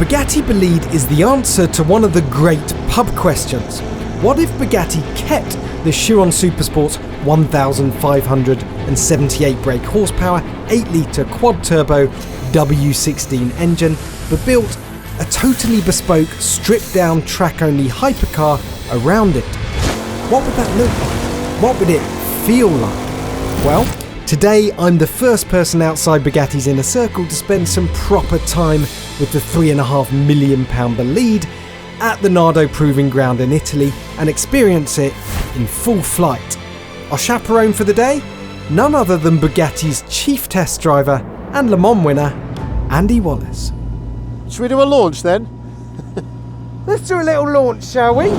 Bugatti Bolide is the answer to one of the great pub questions. What if Bugatti kept the Chiron Supersport's 1,578 brake horsepower, 8-litre quad-turbo W16 engine, but built a totally bespoke, stripped-down, track-only hypercar around it? What would that look like? What would it feel like? Well, today I'm the first person outside Bugatti's inner circle to spend some proper time with the £3.5 million Bolide at the Nardo Proving Ground in Italy and experience it in full flight. Our chaperone for the day? None other than Bugatti's chief test driver and Le Mans winner, Andy Wallace. Should we do a launch then? Let's do a little launch, shall we?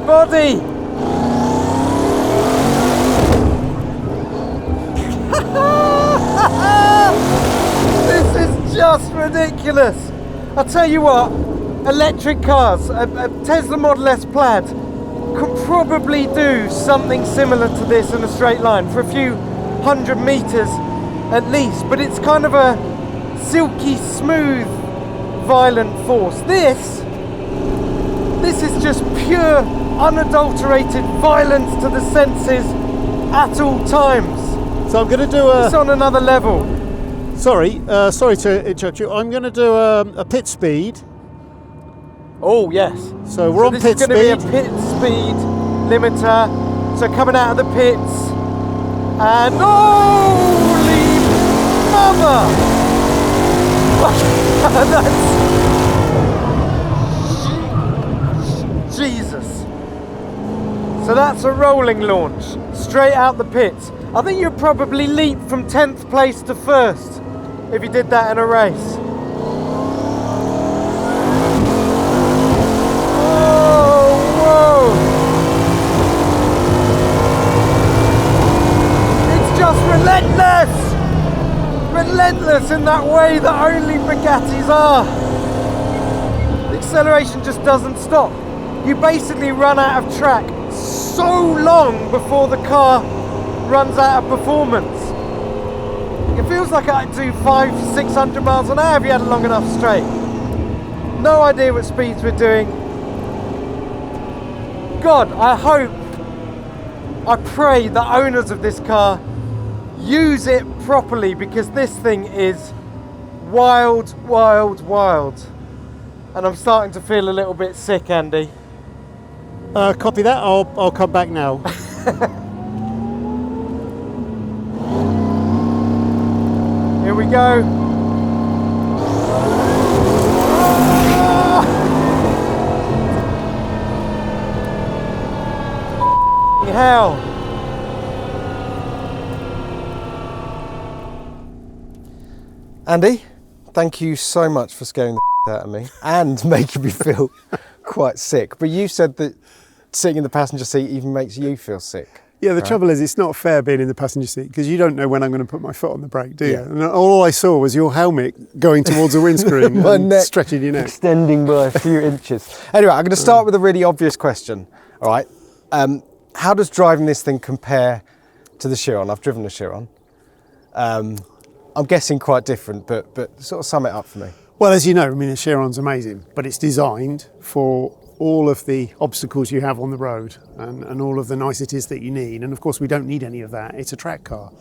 Body. This is just ridiculous. I'll tell you what, electric cars, a Tesla Model S Plaid could probably do something similar to this in a straight line for a few hundred meters at least, but it's kind of a silky smooth violent force. This is just pure unadulterated violence to the senses at all times. So I'm going to do it's on another level. Sorry to interrupt you. I'm going to do a pit speed. Oh yes. So we're on pit speed. This is going to be a pit speed limiter. So coming out of the pits, and holy mother! That's Jesus. So that's a rolling launch, straight out the pits. I think you'd probably leap from 10th place to 1st if you did that in a race. Oh, whoa! It's just relentless! Relentless in that way that only Bugattis are. The acceleration just doesn't stop. You basically run out of track so long before the car runs out of performance. It feels like I do 500-600 miles an hour if you had a long enough straight. No idea what speeds we're doing. God, I pray the owners of this car use it properly, because this thing is wild, wild, wild. And I'm starting to feel a little bit sick, Andy. Copy that. I'll come back now. Here we go. Hell. Andy, thank you so much for scaring the out of me and making me feel quite sick. But you said that sitting in the passenger seat even makes you feel sick. Yeah, the trouble is it's not fair being in the passenger seat, because you don't know when I'm going to put my foot on the brake, do you? Yeah. And all I saw was your helmet going towards the windscreen my and neck stretching your neck. Extending by a few inches. Anyway, I'm going to start with a really obvious question. All right. How does driving this thing compare to the Chiron? I've driven the Chiron. I'm guessing quite different, but sort of sum it up for me. Well, as you know, I mean, the Chiron's amazing, but it's designed for all of the obstacles you have on the road and all of the niceties that you need. And of course, we don't need any of that. It's a track car.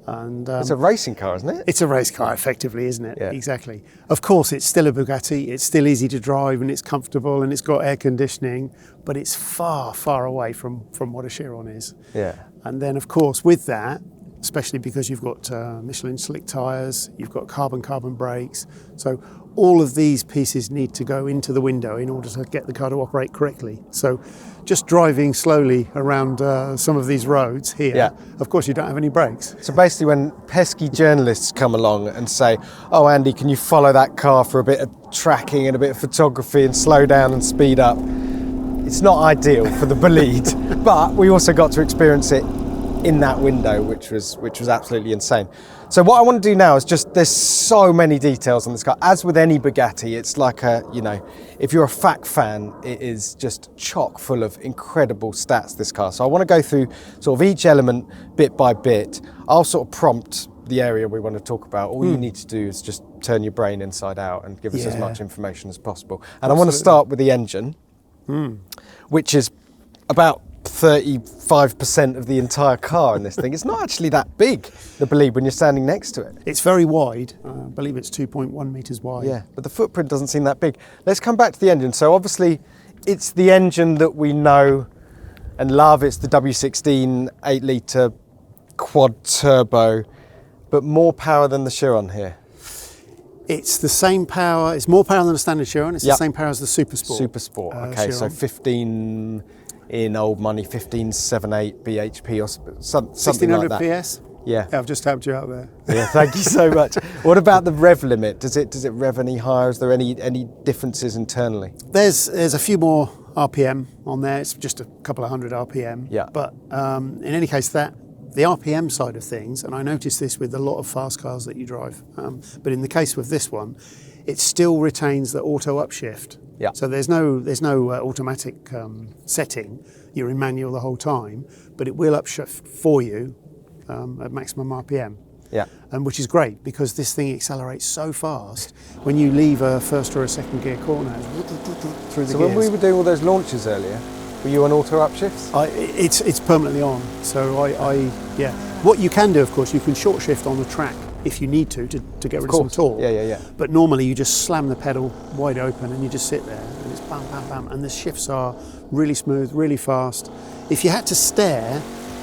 And it's a racing car, isn't it? It's a race car, effectively, isn't it? Yeah. Exactly. Of course, it's still a Bugatti. It's still easy to drive, and it's comfortable, and it's got air conditioning, but it's far, far away from what a Chiron is. Yeah. And then, of course, with that, especially because you've got Michelin slick tyres, you've got carbon brakes. So all of these pieces need to go into the window in order to get the car to operate correctly. So just driving slowly around some of these roads here, of course you don't have any brakes. So basically when pesky journalists come along and say, oh Andy, can you follow that car for a bit of tracking and a bit of photography and slow down and speed up, it's not ideal for the Bolide. But we also got to experience it in that window, which was absolutely insane. So what I want to do now is there's so many details on this car. As with any Bugatti, it's like if you're a FAC fan, it is just chock full of incredible stats, this car. So I want to go through sort of each element bit by bit. I'll sort of prompt the area we want to talk about. All you need to do is just turn your brain inside out and give us as much information as possible. And I want to start with the engine, which is about 35% of the entire car in this thing. It's not actually that big, the Bolide, when you're standing next to it. It's very wide. I believe it's 2.1 metres wide. Yeah, but the footprint doesn't seem that big. Let's come back to the engine. So obviously, it's the engine that we know and love. It's the W16 8-litre quad turbo, but more power than the Chiron here. It's the same power. It's more power than the standard Chiron. It's the same power as the Super Sport. Super Sport. Okay, Chiron. so 15 in old money, 1578 bhp or something like that. 1600 PS. Yeah. I've just helped you out there. Yeah, thank you so much. What about the rev limit? Does it rev any higher? Is there any differences internally? There's a few more RPM on there. It's just a couple of hundred RPM. Yeah. But in any case, the RPM side of things, and I noticed this with a lot of fast cars that you drive, but in the case with this one, it still retains the auto upshift. Yeah. So there's no automatic setting. You're in manual the whole time, but it will upshift for you at maximum RPM. Yeah. Which is great because this thing accelerates so fast. When you leave a first or a second gear corner, through the So gears. when we were doing all those launches earlier, were you on auto upshifts? It's permanently on. So yeah. What you can do, of course, you can short shift on the track if you need to get rid of some torque. Yeah. But normally you just slam the pedal wide open and you just sit there and it's bam, bam, bam. And the shifts are really smooth, really fast. If you had to stare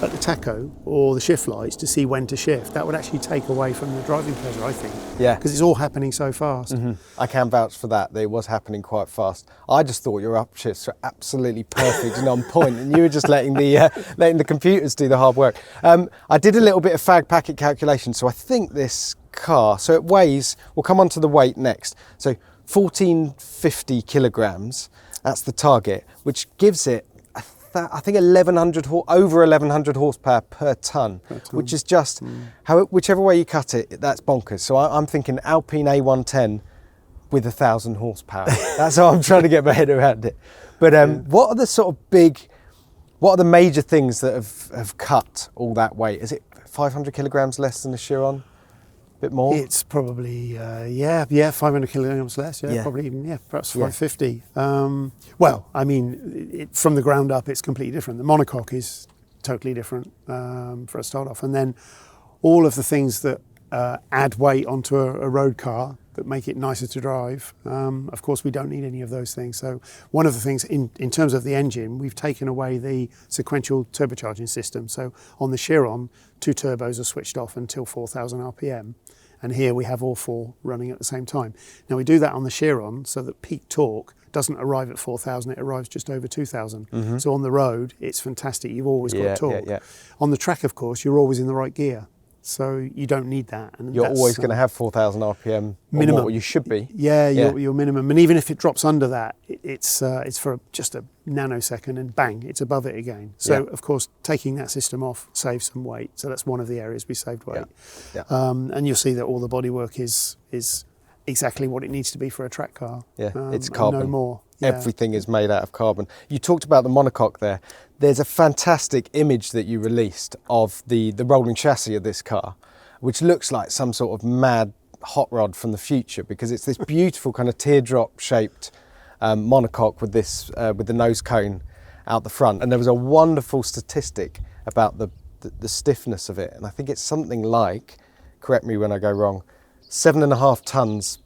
at the tacho or the shift lights to see when to shift, that would actually take away from the driving pleasure, I think. Yeah. Because it's all happening so fast. Mm-hmm. I can vouch for that. It was happening quite fast. I just thought your upshifts were absolutely perfect and on point, and you were just letting the computers do the hard work. I did a little bit of fag packet calculation. So I think this car, so it weighs, we'll come on to the weight next. So 1450 kilograms, that's the target, which gives it I think over 1100 horsepower per tonne, which is just whichever way you cut it, that's bonkers. So I'm thinking Alpine A110 with 1,000 horsepower. That's how I'm trying to get my head around it. But what are the major things that have cut all that weight? Is it 500 kilograms less than the Chiron? A bit more? It's probably 500 kilograms less. Yeah, probably even perhaps 550. Well, I mean, from the ground up, it's completely different. The monocoque is totally different for a start off, and then all of the things that add weight onto a road car that make it nicer to drive. Of course, we don't need any of those things. So one of the things in terms of the engine, we've taken away the sequential turbocharging system. So on the Chiron, 2 turbos are switched off until 4,000 RPM. And here we have all 4 running at the same time. Now we do that on the Chiron so that peak torque doesn't arrive at 4,000, it arrives just over 2,000. Mm-hmm. So on the road, it's fantastic. You've always got torque. Yeah. On the track, of course, you're always in the right gear. So you don't need that. And you're always going to have 4,000 RPM minimum. Or more, you should be. Yeah, your minimum. And even if it drops under that, it's for just a nanosecond and bang, it's above it again. So of course, taking that system off saves some weight. So that's one of the areas we saved weight. Yeah. And you'll see that all the bodywork is exactly what it needs to be for a track car. Yeah, it's carbon. No more. Yeah. Everything is made out of carbon. You talked about the monocoque there. There's a fantastic image that you released of the rolling chassis of this car, which looks like some sort of mad hot rod from the future, because it's this beautiful kind of teardrop shaped monocoque with this with the nose cone out the front. And there was a wonderful statistic about the stiffness of it, and I think it's something like, correct me when I go wrong, 7.5 tons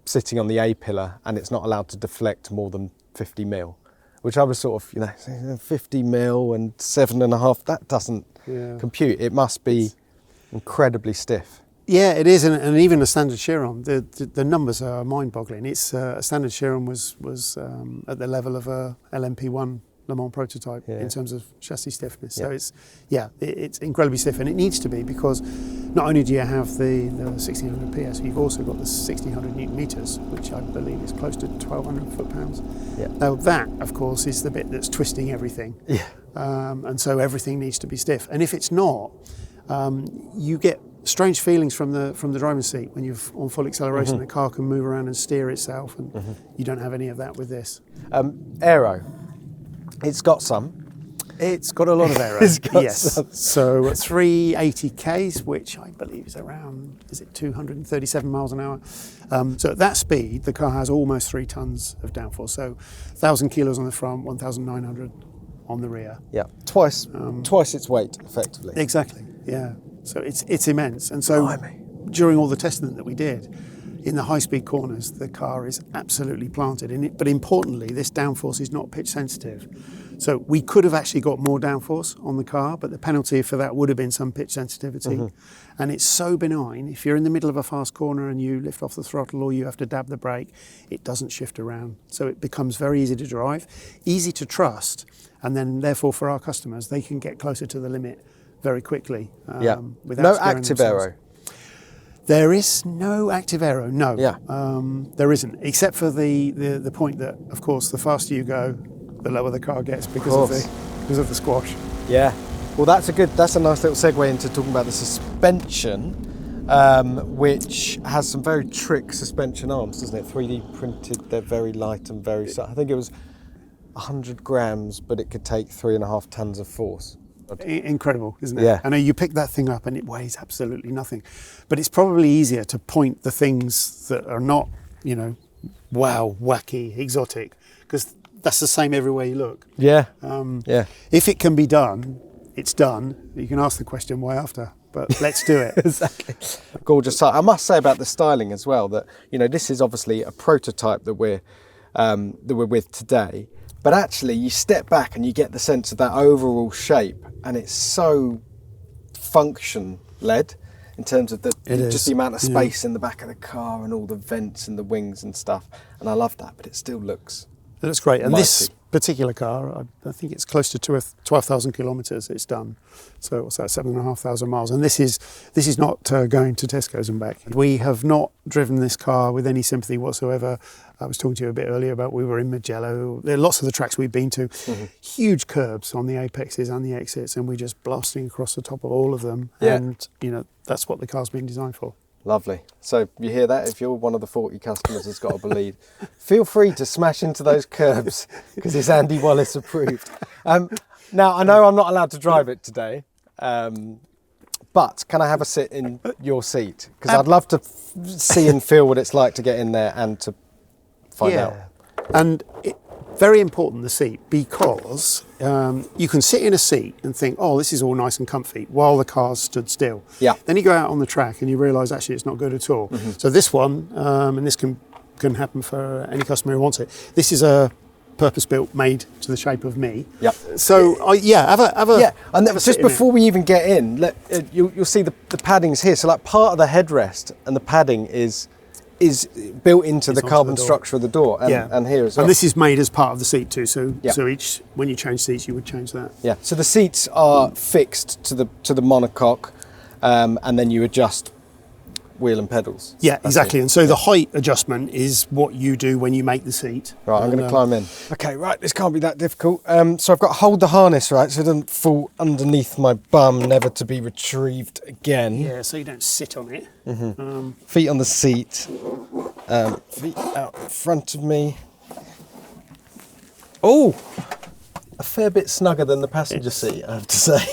sitting on the A pillar, and it's not allowed to deflect more than 50 mil, which I was sort of, 50 mil and 7.5, that doesn't compute. It must be incredibly stiff. Yeah, it is, and even a standard Chiron, the numbers are mind-boggling. It's a standard Chiron was at the level of a LMP1 Le Mans prototype in terms of chassis stiffness. So it's incredibly stiff, and it needs to be, because not only do you have the 1600 PS, you've also got the 1600 Newton meters, which I believe is close to 1,200 foot-pounds. Yeah. Now that, of course, is the bit that's twisting everything. Yeah. and so everything needs to be stiff. And if it's not, you get strange feelings from the driving seat when you're on full acceleration. The car can move around and steer itself, and you don't have any of that with this. Aero. It's got some. It's got a lot of aero. It's got yes. some. So 380 Ks, which I believe is around, is it 237 miles an hour? So at that speed, the car has almost 3 tons of downforce. So 1,000 kilos on the front, 1,900 on the rear. Yeah, twice its weight, effectively. Exactly. Yeah. So it's immense. And so during all the testing that we did, in the high-speed corners, the car is absolutely planted. But importantly, this downforce is not pitch sensitive. So we could have actually got more downforce on the car, but the penalty for that would have been some pitch sensitivity. And it's so benign. If you're in the middle of a fast corner and you lift off the throttle or you have to dab the brake, it doesn't shift around. So it becomes very easy to drive, easy to trust, and then therefore for our customers, they can get closer to the limit very quickly. Without no scaring active themselves. aero. There is no active aero, no. Yeah. There isn't, except for the point that, of course, the faster you go, the lower the car gets because of the squash. Yeah. Well, that's a nice little segue into talking about the suspension, which has some very trick suspension arms, doesn't it? 3D printed, they're very light and very I think it was 100 grams, but it could take 3.5 tons of force. Incredible, isn't it? Yeah. I know you pick that thing up and it weighs absolutely nothing, but it's probably easier to point the things that are not, wow, wacky, exotic, because that's the same everywhere you look. Yeah. If it can be done, it's done. You can ask the question why after, but let's do it. Exactly. Gorgeous sight. I must say about the styling as well that this is obviously a prototype that we're with today. But actually, you step back and you get the sense of that overall shape, and it's so function-led in terms of the amount of space in the back of the car and all the vents and the wings and stuff. And I love that, but it still looks. It looks great. And mighty. this particular car, I think it's close to 12,000 kilometres it's done. So what's that, 7,500 miles? And this is not going to Tesco's and back. We have not driven this car with any sympathy whatsoever. I was talking to you a bit earlier about we were in Mugello. There are lots of the tracks we've been to, huge curbs on the apexes and the exits, and we're just blasting across the top of all of them. Yeah. And, that's what the car's been designed for. Lovely. So you hear that? If you're one of the 40 customers that's got a Bolide, feel free to smash into those curbs because it's Andy Wallace approved. Now, I know I'm not allowed to drive it today, but can I have a sit in your seat? Because I'd love to see and feel what it's like to get in there and to find out. And very important, the seat, because you can sit in a seat and think, oh, this is all nice and comfy while the car's stood still. Yeah. Then you go out on the track and you realise actually it's not good at all. So this one, and this can happen for any customer who wants it, this is a purpose-built, made to the shape of me. Yep. So have a yeah. And just before we even get in, you'll see the padding's here. So like part of the headrest and the padding is built into the carbon structure of the door, and here as well. And this is made as part of the seat too. So Yep. when you change seats, you would change that. Yeah. So the seats are fixed to the monocoque, and then you adjust wheel and pedals. Yeah, exactly. And so the height adjustment is what you do when you make the seat. Right, I'm going to climb in. Okay, right, this can't be that difficult. So I've got to hold the harness, right, so it doesn't fall underneath my bum, never to be retrieved again. Yeah, so you don't sit on it. Feet on the seat, feet out in front of me. Oh, a fair bit snugger than the passenger seat, I have to say.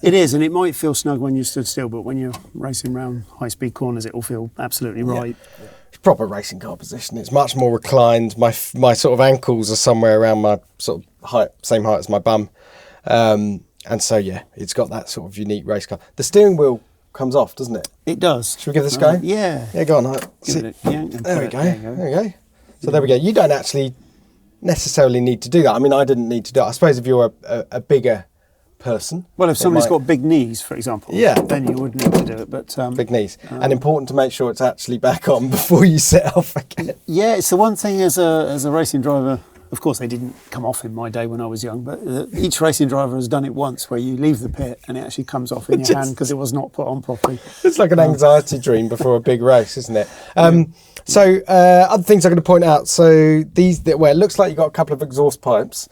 It is, and it might feel snug when you stood still, but when you're racing around high-speed corners, it will feel absolutely right. Yeah. It's proper racing car position. It's much more reclined. My sort of ankles are somewhere around my sort of height, same height as my bum. And so, yeah, it's got that sort of unique race car. The steering wheel comes off, doesn't it? It does. Should we give this a go? Yeah. Yeah, go on. There we go. So there we go. You don't actually necessarily need to do that. I mean, I didn't need to do it. I suppose if you're a bigger person. Well, if somebody's got big knees, for example, then you would need to do it. But big knees, and important to make sure it's actually back on before you set off again. Yeah, it's the one thing as a racing driver. Of course, they didn't come off in my day when I was young, but each racing driver has done it once, where you leave the pit and it actually comes off in your hand because it was not put on properly. It's like an anxiety dream before a big race, isn't it? So other things I'm going to point out. So it looks like you've got a couple of exhaust pipes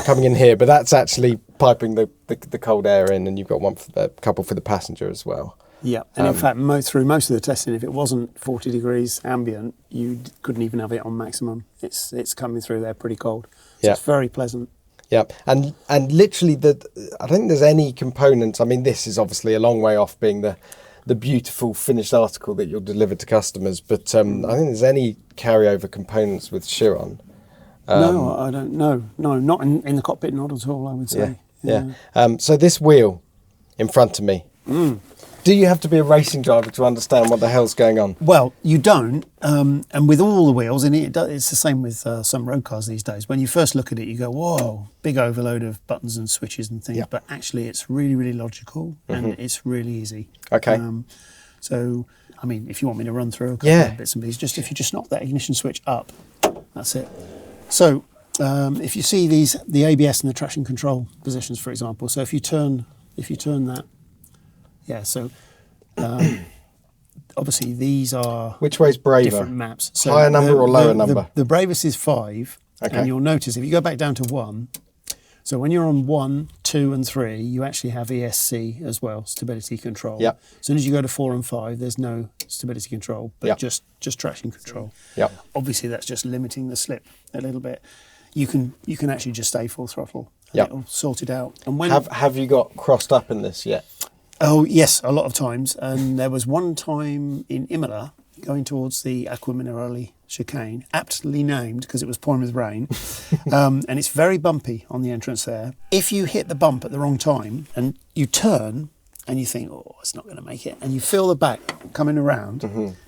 coming in here, but that's actually piping the cold air in, and you've got a couple for the passenger as well. Yeah, and in fact, through most of the testing, if it wasn't 40 degrees ambient, you couldn't even have it on maximum. It's coming through there pretty cold. So it's very pleasant. Yeah, and literally, I don't think there's any components. I mean, this is obviously a long way off being the beautiful finished article that you'll deliver to customers, but I don't think there's any carryover components with Chiron. No, I don't know. No, not in the cockpit, not at all, I would say. Yeah. So this wheel in front of me, do you have to be a racing driver to understand what the hell's going on? Well, you don't. And with all the wheels, and it's the same with some road cars these days. When you first look at it, you go, whoa, big overload of buttons and switches and things. Yeah. But actually, it's really, really logical and it's really easy. Okay. So, I mean, if you want me to run through a couple of bits and pieces, if you just knock that ignition switch up, that's it. So, if you see the ABS and the traction control positions, for example, so if you turn that, so obviously these are which way's braver? Different maps. So higher number or lower number? The bravest is 5, and you'll notice if you go back down to 1. So when you're on 1, 2, and 3, you actually have ESC as well, stability control. Yep. As soon as you go to 4 and 5, there's no stability control, but just traction control. Yep. Obviously, that's just limiting the slip a little bit. You can actually just stay full throttle. Yep. It'll sort it out. And when have you got crossed up in this yet? Oh yes, a lot of times. And there was one time in Imola going towards the Acqua Minerale chicane, aptly named because it was pouring with rain, and it's very bumpy on the entrance there. If you hit the bump at the wrong time and you turn and you think, oh, it's not going to make it, and you feel the back coming around,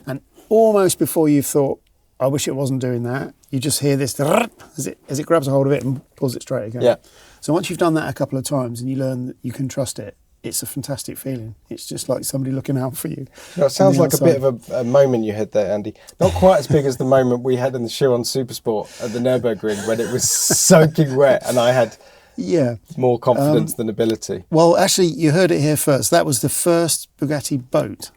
and almost before you've thought, I wish it wasn't doing that, you just hear this as it grabs a hold of it and pulls it straight again. Yeah. So once you've done that a couple of times and you learn that you can trust it, it's a fantastic feeling. It's just like somebody looking out for you. It sounds like a bit of a moment you had there, Andy. Not quite as big as the moment we had in the Chiron Supersport at the Nürburgring when it was soaking wet and I had more confidence than ability. Well, actually, you heard it here first. That was the first Bugatti boat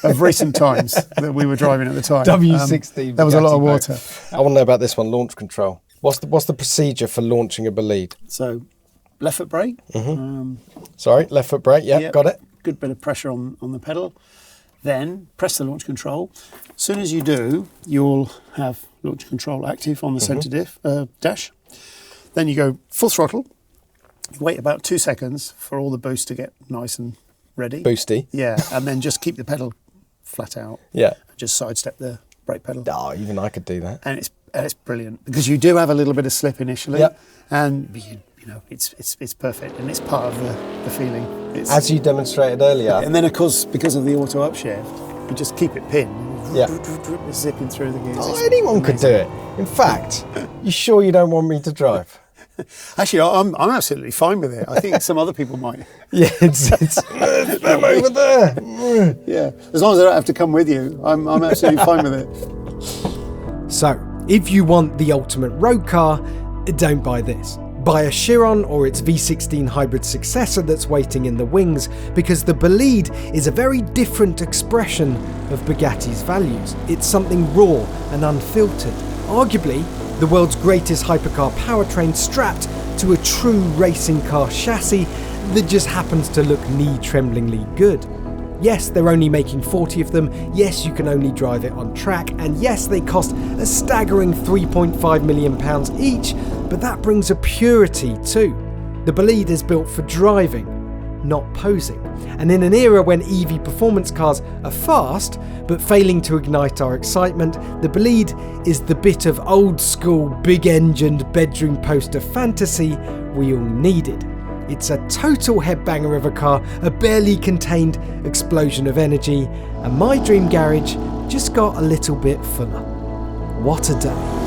of recent times that we were driving at the time. W16. There was a lot of water. I want to know about this one, launch control. What's the procedure for launching a Bolide? So, left foot brake. Sorry, left foot brake. Yeah, got it. Good bit of pressure on the pedal. Then press the launch control. As soon as you do, you'll have launch control active on the centre dash. Then you go full throttle. Wait about 2 seconds for all the boost to get nice and ready. Boosty. Yeah, and then just keep the pedal flat out. Yeah. Just sidestep the brake pedal. Oh, even I could do that. And it's brilliant because you do have a little bit of slip initially, and you know it's perfect, and it's part of the feeling. As you demonstrated earlier. And then of course, because of the auto upshift, you just keep it pinned. Yeah. Zipping through the gears. Oh, anyone could do it. In fact, you sure you don't want me to drive? Actually, I'm absolutely fine with it. I think some other people might. Yeah, it's them over there. Yeah, as long as I don't have to come with you, I'm absolutely fine with it. So, if you want the ultimate road car, don't buy this. Buy a Chiron or its V16 hybrid successor that's waiting in the wings, because the Bolide is a very different expression of Bugatti's values. It's something raw and unfiltered. Arguably, the world's greatest hypercar powertrain strapped to a true racing car chassis that just happens to look knee-tremblingly good. Yes, they're only making 40 of them, yes, you can only drive it on track, and yes, they cost a staggering £3.5 million each, but that brings a purity too. The Bolide is built for driving, not posing. And in an era when EV performance cars are fast, but failing to ignite our excitement, the Bolide is the bit of old school, big-engined bedroom poster fantasy we all needed. It's a total headbanger of a car, a barely contained explosion of energy, and my dream garage just got a little bit fuller. What a day.